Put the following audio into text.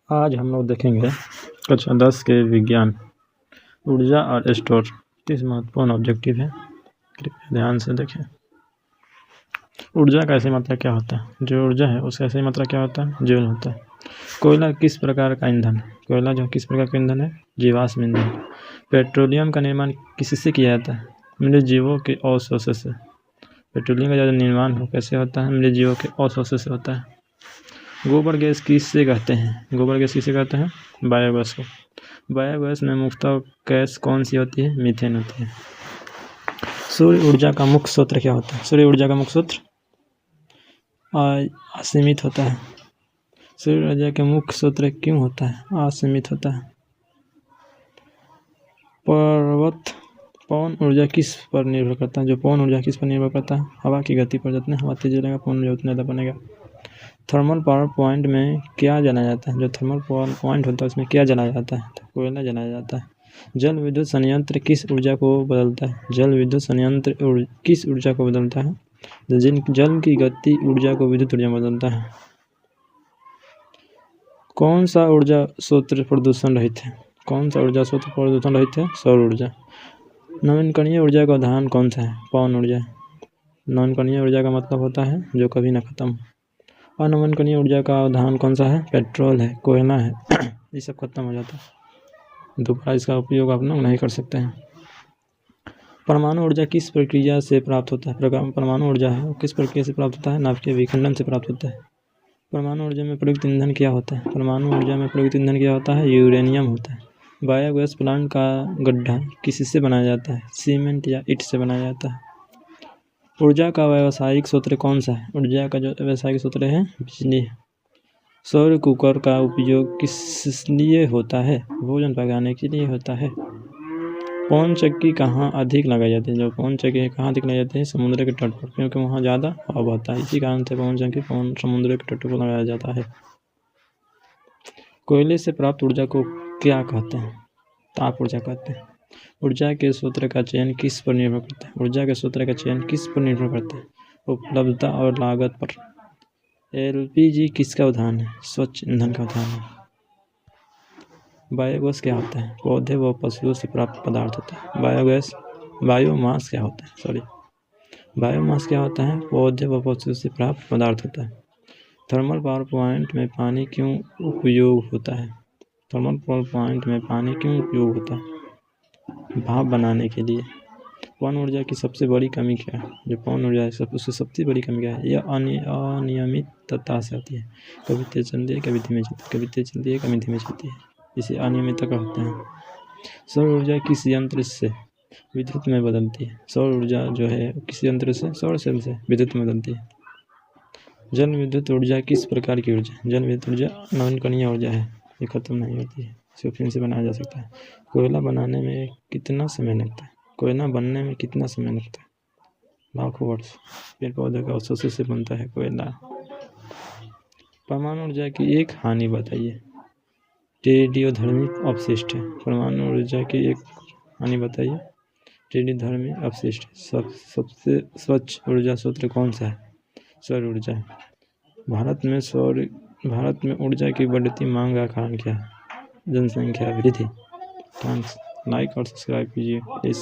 आज हम लोग देखेंगे कक्षा 10 के विज्ञान ऊर्जा और स्टोर 30 महत्वपूर्ण ऑब्जेक्टिव है। कृपया ध्यान से देखें। ऊर्जा का ऐसी मात्रा क्या होता है? जो ऊर्जा है उसका ऐसी मात्रा क्या होता है? जूल होता है। कोयला किस प्रकार का ईंधन है? कोयला जो किस प्रकार का ईंधन है? जीवाश्म ईंधन। पेट्रोलियम का निर्माण किससे किया जाता है? मृत जीवों के अवशोषण से। पेट्रोलियम का जो निर्माण हो कैसे होता है? मृत जीवों के अवशोषण से होता है। गोबर गैस किससे कहते हैं? गोबर गैस किसे कहते हैं? बायोगैस को। बायोगैस में मुख्यतः गैस कौन सी होती है? मीथेन होती है। सूर्य ऊर्जा का मुख्य स्रोत क्या होता है? सूर्य ऊर्जा का मुख्य स्रोत असीमित होता है। सूर्य ऊर्जा के मुख्य स्रोत क्यों होता है? असीमित होता है। पवन ऊर्जा किस पर निर्भर करता है? जो पवन ऊर्जा किस पर निर्भर करता है? हवा की गति पर। जितने हवा तेज चलेगा पवन ऊर्जा उतना ज़्यादा बनेगा। थर्मल पावर प्लांट में क्या जलाया जाता है? जो थर्मल पावर प्लांट होता है उसमें क्या जलाया जाता है? तो कोयला जलाया जाता है। जल विद्युत संयंत्र किस ऊर्जा को बदलता है? जल विद्युत संयंत्र किस ऊर्जा को बदलता है? जल की गति ऊर्जा को विद्युत ऊर्जा में बदलता है। कौन सा ऊर्जा स्रोत प्रदूषण रहित है? कौन सा ऊर्जा स्रोत प्रदूषण रहित है? सौर ऊर्जा। नवीकरणीय ऊर्जा का उदाहरण कौन सा है? पवन ऊर्जा। नवीकरणीय ऊर्जा का मतलब होता है जो कभी न खत्म। अनवीकरणीय ऊर्जा का उदाहरण कौन सा है? पेट्रोल है, कोयला है, ये सब खत्म हो जाता है, दोबारा इसका उपयोग आप लोग नहीं कर सकते हैं। परमाणु ऊर्जा किस प्रक्रिया से प्राप्त होता है? परमाणु ऊर्जा है वो किस प्रक्रिया से प्राप्त होता है? नाभिकीय विखंडन से प्राप्त होता है। परमाणु ऊर्जा में प्रयुक्त ईंधन क्या होता है? परमाणु ऊर्जा में प्रयुक्त ईंधन क्या होता है? यूरेनियम होता है। बायोगैस प्लांट का गड्ढा किससे बनाया जाता है? सीमेंट या ईंट से बनाया जाता है। ऊर्जा का व्यावसायिक स्रोत कौन सा है? ऊर्जा का जो व्यावसायिक स्रोत है बिजली है। सौर कुकर का उपयोग किस लिए होता है? भोजन पकाने के लिए होता है। पवन चक्की कहाँ अधिक लगाई जाती है? जो पवन चक्की कहाँ अधिक लगाई जाती है? समुद्र के तट पर, क्योंकि वहाँ ज़्यादा हवा बहता है, इसी कारण से पवन चक्की समुद्र के तट पर लगाया जाता है। कोयले से प्राप्त ऊर्जा को क्या कहते हैं? ताप ऊर्जा कहते हैं। ऊर्जा के स्रोत का चयन किस पर निर्भर करता है? ऊर्जा के स्रोत का चयन किस पर निर्भर करता है? उपलब्धता और लागत पर। एलपीजी किसका उदाहरण है? स्वच्छ ईंधन का उदाहरण है। बायोगैस क्या होता है? पौधे व पशुओं से प्राप्त पदार्थ होता है। बायोमास क्या होता है? बायोमास क्या होता है? पौधे व पशुओं से प्राप्त पदार्थ होता है। थर्मल पावर प्लांट में पानी क्यों उपयोग होता है? थर्मल पावर प्लांट में पानी क्यों उपयोग होता है? भाप बनाने के लिए। पवन ऊर्जा की सबसे बड़ी कमी क्या है? जो पवन ऊर्जा है उससे सबसे बड़ी कमी क्या है? यह अनियमितता से आती है। कभी तेज चलती है, कभी धीमे चलती है, कभी तेज चलती है, कभी धीमे चलती है, इसे अनियमितता कहते हैं। सौर ऊर्जा किस यंत्र से विद्युत में बदलती है? सौर ऊर्जा जो है किस यंत्र से? सौर सेल से विद्युत में बदलती है। जल विद्युत ऊर्जा किस प्रकार की ऊर्जा? जल विद्युत ऊर्जा नवीकरणीय ऊर्जा है, ये खत्म नहीं होती है, इसे फिर से बनाया जा सकता है। कोयला बनाने में कितना समय लगता है? कोयला बनने में कितना समय लगता है? लाखों वर्ष। पेड़ पौधे का अवशोषण से बनता है कोयला। परमाणु ऊर्जा की एक हानि बताइए। रेडियोधर्मी अपशिष्ट है। परमाणु ऊर्जा की एक हानि बताइए। रेडियोधर्मी अपशिष्ट। सबसे स्वच्छ ऊर्जा स्रोत कौन सा है? सौर ऊर्जा है। भारत में ऊर्जा की बढ़ती मांग का कारण क्या है? जनसंख्या वृद्धि। थैंक्स। लाइक और सब्सक्राइब कीजिए प्लीज़।